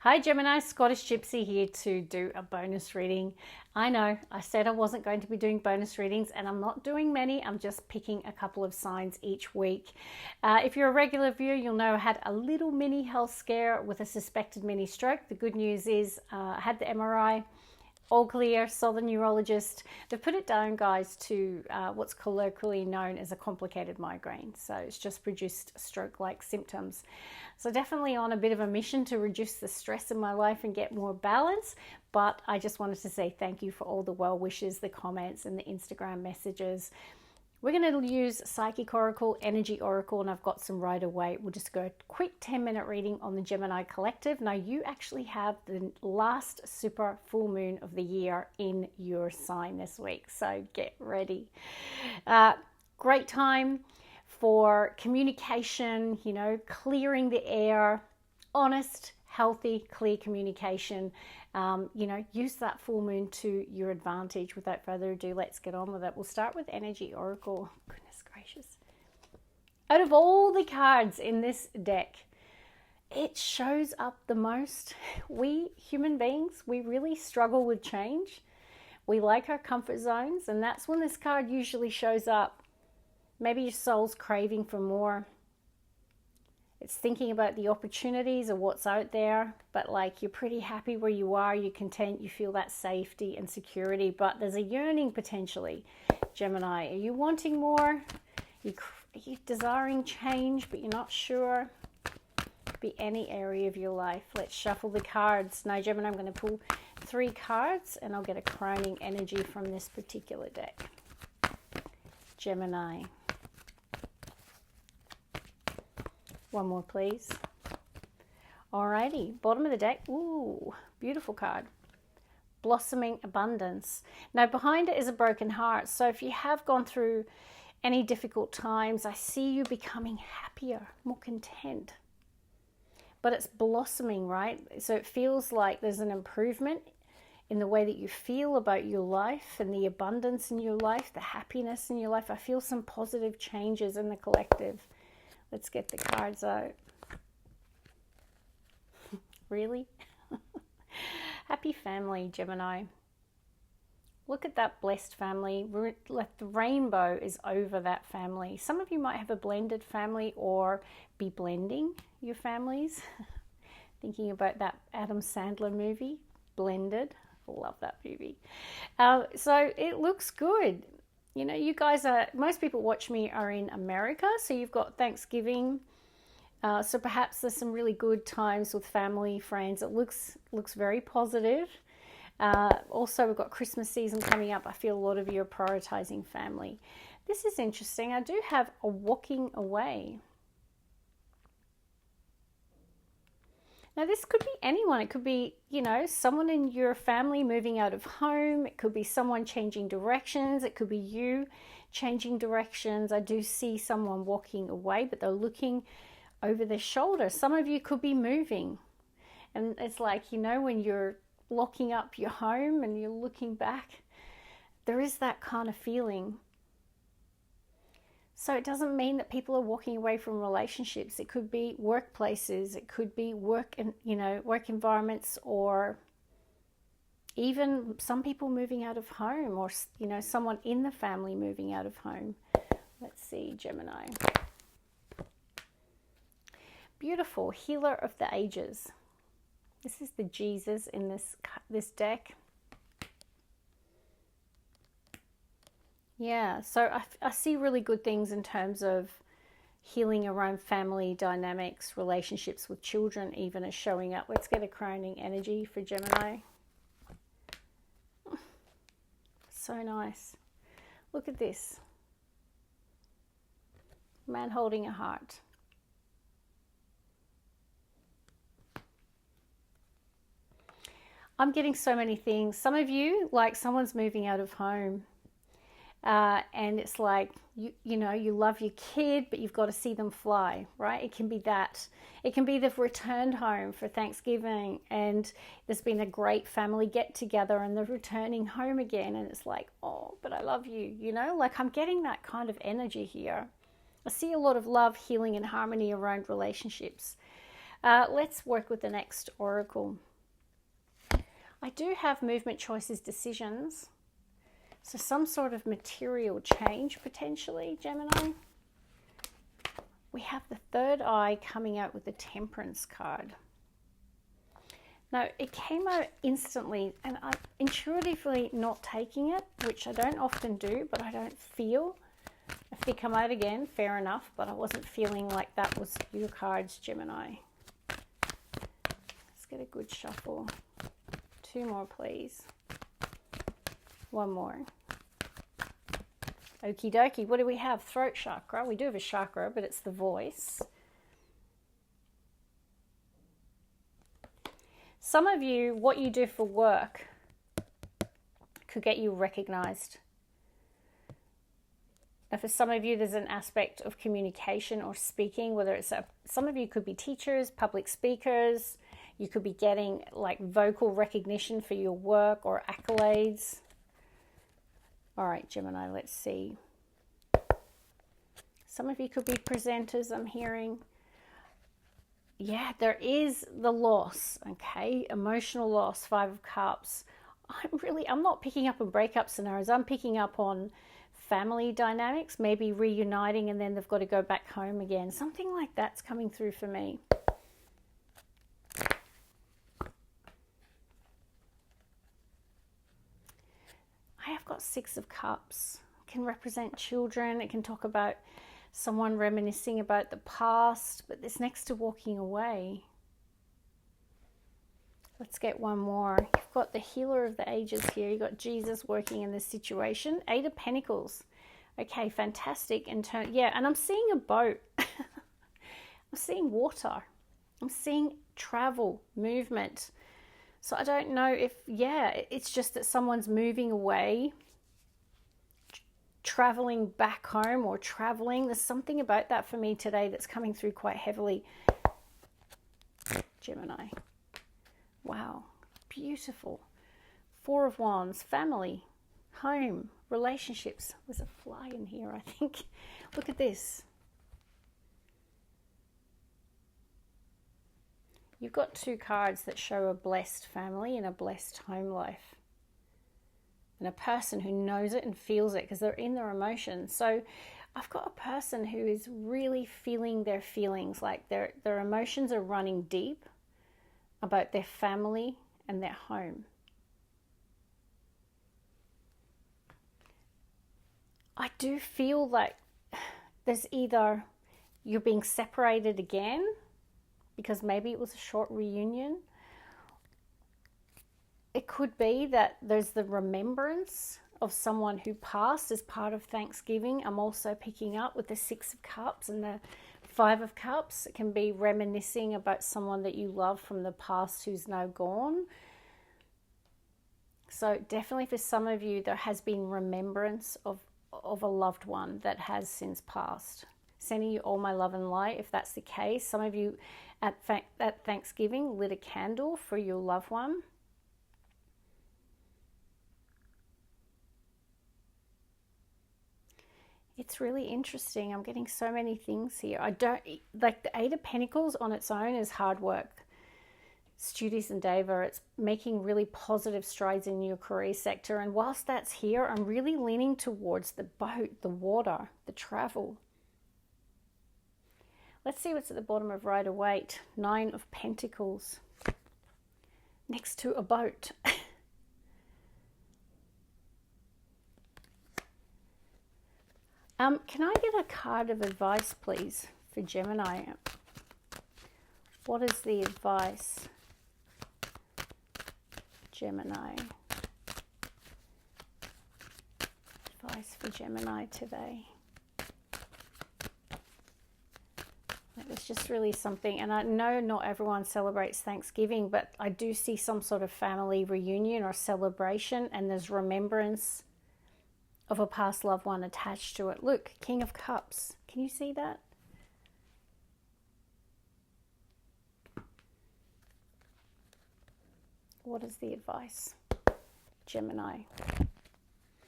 Hi Gemini, Scottish Gypsy here to do a bonus reading. I know I said I wasn't going to be doing bonus readings and I'm not doing many. I'm just picking a couple of signs each week. If you're a regular viewer, you'll know I had a little mini health scare with a suspected mini stroke. The good news is I had the MRI. All clear, saw the neurologist. They've put it down, guys, to what's colloquially known as a complicated migraine. So it's just produced stroke-like symptoms. So definitely on a bit of a mission to reduce the stress in my life and get more balance. But I just wanted to say thank you for all the well wishes, the comments, and the Instagram messages. We're going to use Psychic Oracle, Energy Oracle, and I've got some right away. We'll just go a quick 10-minute reading on the Gemini Collective. Now, you actually have the last super full moon of the year in your sign this week, so get ready. Great time for communication, clearing the air, honest, healthy, clear communication. Use that full moon to your advantage. Without further ado, let's get on with it. We'll start with Energy Oracle. Goodness gracious. Out of all the cards in this deck, it shows up the most. We human beings, we really struggle with change. We like our comfort zones, and that's when this card usually shows up. Maybe your soul's craving for more. It's thinking about the opportunities of what's out there, but like you're pretty happy where you are, you're content, you feel that safety and security, but there's a yearning potentially. Gemini, are you wanting more? Are you desiring change, but you're not sure? Be any area of your life. Let's shuffle the cards. Now, Gemini, I'm going to pull 3 cards and I'll get a crowning energy from this particular deck. Gemini. One more, please. Alrighty, bottom of the deck. Ooh, beautiful card. Blossoming abundance. Now, behind it is a broken heart. So if you have gone through any difficult times, I see you becoming happier, more content. But it's blossoming, right? So it feels like there's an improvement in the way that you feel about your life and the abundance in your life, the happiness in your life. I feel some positive changes in the collective. Let's get the cards out. Really? Happy family, Gemini. Look at that blessed family. The rainbow is over that family. Some of you might have a blended family or be blending your families. Thinking about that Adam Sandler movie, Blended. Love that movie. So it looks good. You guys most people watch me are in America, so you've got Thanksgiving. So perhaps there's some really good times with family, friends. It looks very positive. Also, we've got Christmas season coming up. I feel a lot of you are prioritizing family. This is interesting. I do have a walking away. Now, this could be anyone. It could be, someone in your family moving out of home. It could be someone changing directions. It could be you changing directions. I do see someone walking away, but they're looking over their shoulder. Some of you could be moving. And it's like, when you're locking up your home and you're looking back, there is that kind of feeling. So it doesn't mean that people are walking away from relationships. It could be workplaces. It could be work environments, or even some people moving out of home, or someone in the family moving out of home. Let's see, Gemini. Beautiful, healer of the ages. This is the Jesus in this deck. Yeah, so I see really good things in terms of healing around family dynamics, relationships with children even is showing up. Let's get a crowning energy for Gemini. So nice. Look at this. Man holding a heart. I'm getting so many things. Some of you, like someone's moving out of home. And it's like, you love your kid, but you've got to see them fly, right? It can be that. It can be they've returned home for Thanksgiving and there's been a great family get together and they're returning home again. And it's like, oh, but I love you, like I'm getting that kind of energy here. I see a lot of love, healing, and harmony around relationships. Let's work with the next oracle. I do have movement, choices, decisions. So some sort of material change potentially, Gemini. We have the third eye coming out with the Temperance card. Now, it came out instantly, and I'm intuitively not taking it, which I don't often do, but I don't feel. If they come out again, fair enough, but I wasn't feeling like that was your cards, Gemini. Let's get a good shuffle. 2 more, please. 1 more. Okie dokie. What do we have? Throat chakra. We do have a chakra, but it's the voice. Some of you, what you do for work could get you recognized. Now, for some of you, there's an aspect of communication or speaking, whether it's some of you could be teachers, public speakers. You could be getting like vocal recognition for your work or accolades. All right, Gemini, let's see. Some of you could be presenters, I'm hearing. Yeah, there is the loss, okay? Emotional loss, 5 of Cups. I'm not picking up on breakup scenarios. I'm picking up on family dynamics, maybe reuniting and then they've got to go back home again. Something like that's coming through for me. I have got 6 of Cups. It can represent children. It can talk about someone reminiscing about the past, but this next to walking away. Let's get 1 more. You've got the healer of the ages here. You've got Jesus working in this situation. 8 of Pentacles. Okay, fantastic. Yeah, and I'm seeing a boat. I'm seeing water. I'm seeing travel, movement. So I don't know if, yeah, it's just that someone's moving away, traveling back home or traveling. There's something about that for me today that's coming through quite heavily. Gemini. Wow, beautiful. 4 of Wands, family, home, relationships. There's a fly in here, I think. Look at this. You've got 2 cards that show a blessed family and a blessed home life. And a person who knows it and feels it because they're in their emotions. So I've got a person who is really feeling their feelings, like their emotions are running deep about their family and their home. I do feel like there's either you're being separated again because maybe it was a short reunion. It could be that there's the remembrance of someone who passed as part of Thanksgiving. I'm also picking up with the 6 of Cups and the 5 of Cups. It can be reminiscing about someone that you love from the past who's now gone. So definitely for some of you, there has been remembrance of a loved one that has since passed. Sending you all my love and light if that's the case. Some of you at Thanksgiving lit a candle for your loved one. It's really interesting. I'm getting so many things here. I don't like the 8 of Pentacles on its own is hard work. Studious endeavor. It's making really positive strides in your career sector. And whilst that's here, I'm really leaning towards the boat, the water, the travel. Let's see what's at the bottom of Rider-Waite. 9 of Pentacles. Next to a boat. Can I get a card of advice, please, for Gemini? What is the advice, Gemini? Advice for Gemini today. It was just really something, and I know not everyone celebrates Thanksgiving, but I do see some sort of family reunion or celebration, and there's remembrance of a past loved one attached to it. Look, King of Cups. Can you see that? What is the advice, Gemini?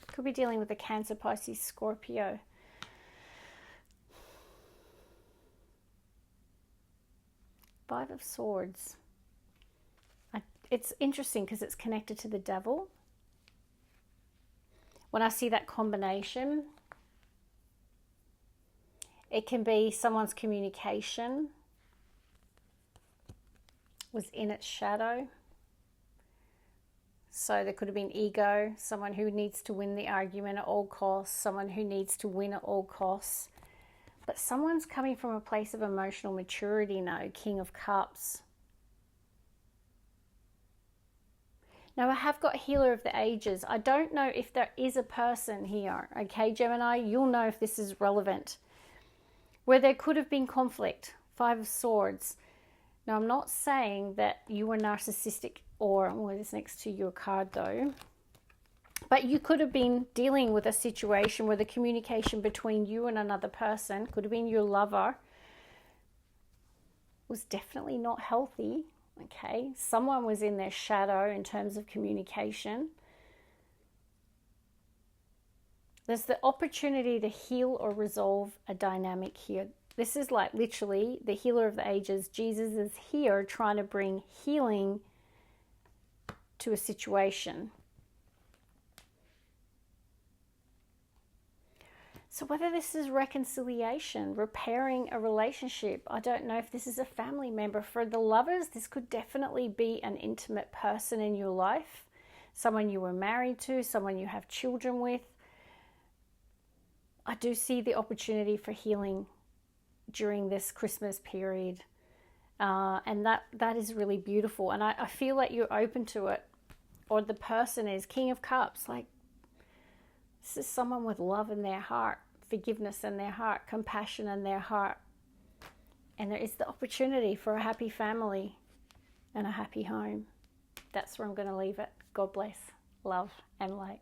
Could be dealing with a Cancer, Pisces, Scorpio. Five of Swords. It's interesting because it's connected to the Devil. When I see that combination, it can be someone's communication was in its shadow. So there could have been ego, someone who needs to win the argument at all costs, someone who needs to win at all costs. But someone's coming from a place of emotional maturity now, King of Cups. Now I have got Healer of the Ages. I don't know if there is a person here, okay, Gemini? You'll know if this is relevant. Where there could have been conflict, Five of Swords. Now I'm not saying that you were narcissistic or, well, it's next to your card though. But you could have been dealing with a situation where the communication between you and another person, could have been your lover, was definitely not healthy. Okay, someone was in their shadow in terms of communication. There's the opportunity to heal or resolve a dynamic here. This is like literally the Healer of the Ages. Jesus is here trying to bring healing to a situation. So whether this is reconciliation, repairing a relationship, I don't know if this is a family member. For the lovers, this could definitely be an intimate person in your life, someone you were married to, someone you have children with. I do see the opportunity for healing during this Christmas period, and that is really beautiful. And I feel like you're open to it, or the person is King of Cups. Like, this is someone with love in their heart, forgiveness in their heart, compassion in their heart. And there is the opportunity for a happy family and a happy home. That's where I'm going to leave it. God bless, love, and light.